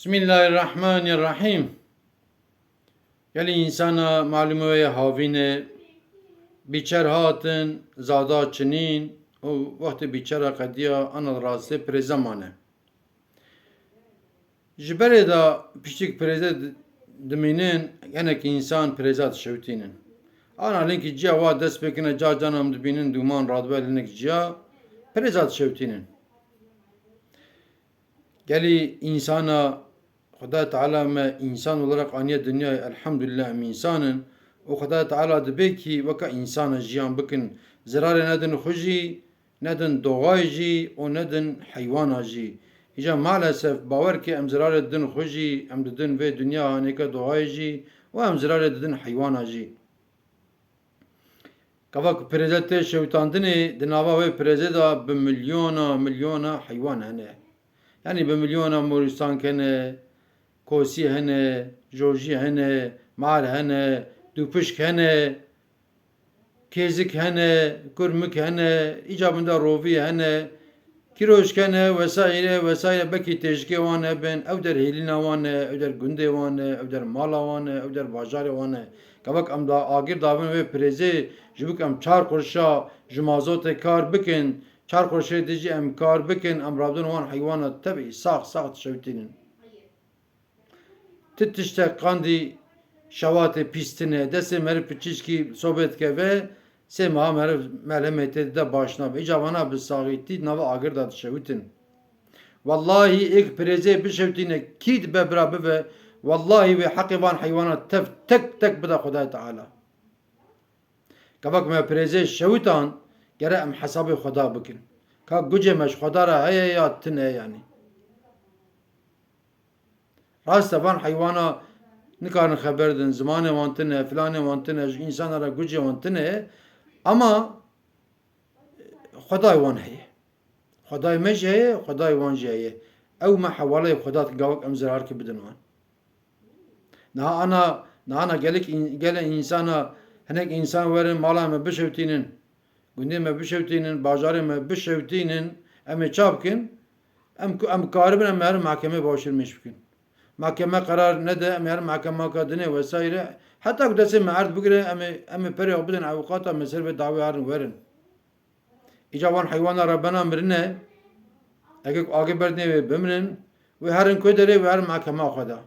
Bismillahirrahmanirrahim. Gelî insana malûme havîne biçer hatin zada çinîn û wextê biçera qediya anal rastê pirêze mane. Ji berê da piştîk pirêze dimînin hinek însan pirêza dişewitînin. Ana linkî ciya wa dest pêkine cacan em dibînin dûman radibe hinek ciya pirêza dişewitînin. Gelî insana Xuda Teala me insan olarak aniye dünyayı elhamdülillah em insanın û Xuda Teala dibe ki weka insana jiyan bikin zirarê nedin xwe jî nedin doğayê jî û nedin heywana jî. Îja maalesef bawer ki em zirarê didin xwe jî em didin vê dünya hanêka doğayê jî û em zirarê didin heywana jî. Kava ku pirêze tê şewitandinê di nava wê pirêzê da bi milyona heywan hene. Yani bi milyona morîstank hene, kosî hene, jojî hene, mal hene, dûpişk hene, kêzik hene, kurmik hene, icabında rovî hene, kîroşk hene vesaire vesaire bekî têjikê wan hebin, ew der hêlîna wan e, ew der gundê wan e, ew der mala wan e, ew der bajarê wan e. Kavak em da agir davin vê pirêzê ji bo ku em 4 qurşa ji mazotê kar bikin, 4 qurşê dijî em kar bikin, em rabdin wan heywana tevî sax dişewitînin. Ti tiştek qandî şewatê pîstine, destê meriv piçîşkî sobet keve, sê meha meriv melhemê de başna be. Îca wana bi saxîtî nava agir da dişewitin. Wallahi êk pirêzê bişewitîne kî dibe bira bibe, wallahi wê heqê van heywana tev tek bida Xudaya Teala. Kavak me pirêzê şewitan gere em hesabê Xuda bikin. Ka gucê me ji Xuda re heye ya tune yani. Rasta van heywana nikarin xeber din, zimanê wan tune, filanê wan tune, ji însanlara gucê wan tune ama Xudayê wan heye. Xudayê me jî heye, Xudayê wan jî heye. Ew me hewalayê Xuda dike gavak em zirarkî bidin wan. Nihana gelek insana hinek insan werin mala me bişewitînin, gundê me bişewitînin, bajarê me bişewitînin, em ê ça bikin? Em karibin em herin mahkemê başîr mêş bikin. Mahkeme karar nede, em herin mahkeme kadine vesaire. Hatta ku destê me erd bigire em ê perê bidin avukata me ser vê dawê herin werin. Îca wan heywana Rabbena mirine, eger agê berdinê wê bimrin, wê herin ku derê wê herin mahkema Xuda.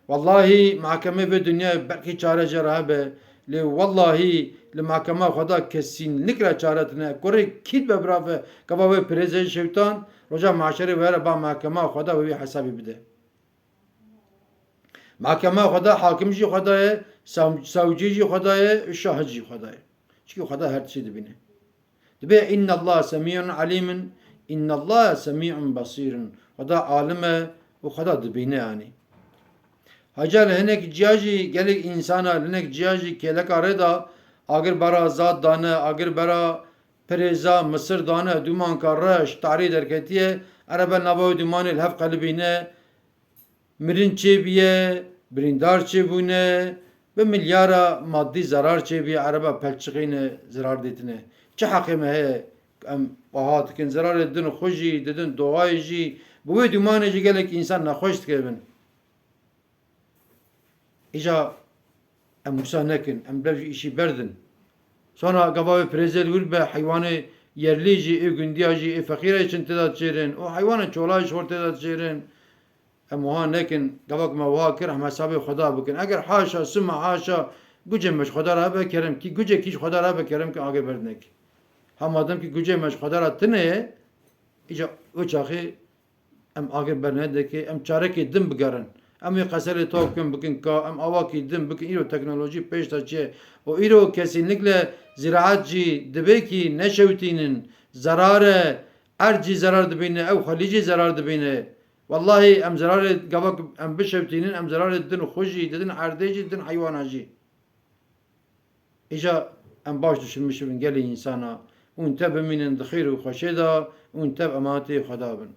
Wallahi mahkeme vê dünyayê belkî çare jera hebe, lê wallahi li mahkema Xuda kesînlikle çare tune. Kurê kî dibe bira ve kava wê pirêzê şewtan, roja mahşerê wê here ba mahkema Xuda wê hesabî bide. Mahkema Xuda hakim jî Xuda ye, savcî jî Xuda ye, şahid jî Xuda ye. Çünkü Xuda her tişî dibîne. Dibe innallâhe semî'un alîmun, innallâhe semî'un basîrun. Xuda alim e û Xuda dibîne yani. Hacal hinek ciyajî gelek insana hinek ciyajî kelek arê da agir bara zat dane, agir bara pirêza Misir dane, duman ka reş tarî derketiye, erebe nava dumanê li hev qelibîne, mirin çêbiye, birîndar çêbûne, bi milyara maddî zarar çêbiye, erebe pelçiqîne zirar dîtine. Çi heqê me heye em wiha dikin, zirarê didin xwe jî, didin doğayê jî, bi wê dumanê jî gelek însan nexweş dikevin. İca em wisa nekin, em bev jî îşî berdin. Sonra gava wê pirêzê li wir be heywanê yerlî jî, ê gundiya jî, ê feqîrê için têda dişêrin, û heywana çola jî xwe têda dişêrin. Em wiha nekin, gavak me wiha kir, em hesabê Xuda bikin. Eger haşa, sima haşa, gucê me ji Xuda re hebe kerem ki, gucekî ji Xuda re hebe kerem ki agê berdinekî. Hemadim ki gucê me ji Xuda re tune ye, îca wê çaxê em agê bernedekê, em çarekê din bigerin. Em ê qeserê tok bikin ka, em avakî din bikin, îro teknolojî pêş de çi. O îro kesînlikle ziraat jî dibe ki neşewitînin, zarare, erd jî zarar dibîne, ew xelî jî zarar dibîne. Wallahi em zirarê gavak em bişewitînin, em zirarê didin xwe jî, didin erdê jî, didin heywana jî. Îca em baş düşünmüşün gelê insana, hûn te bimînin di xêr û xweşê da, hûn tev emanetê Xuda bin.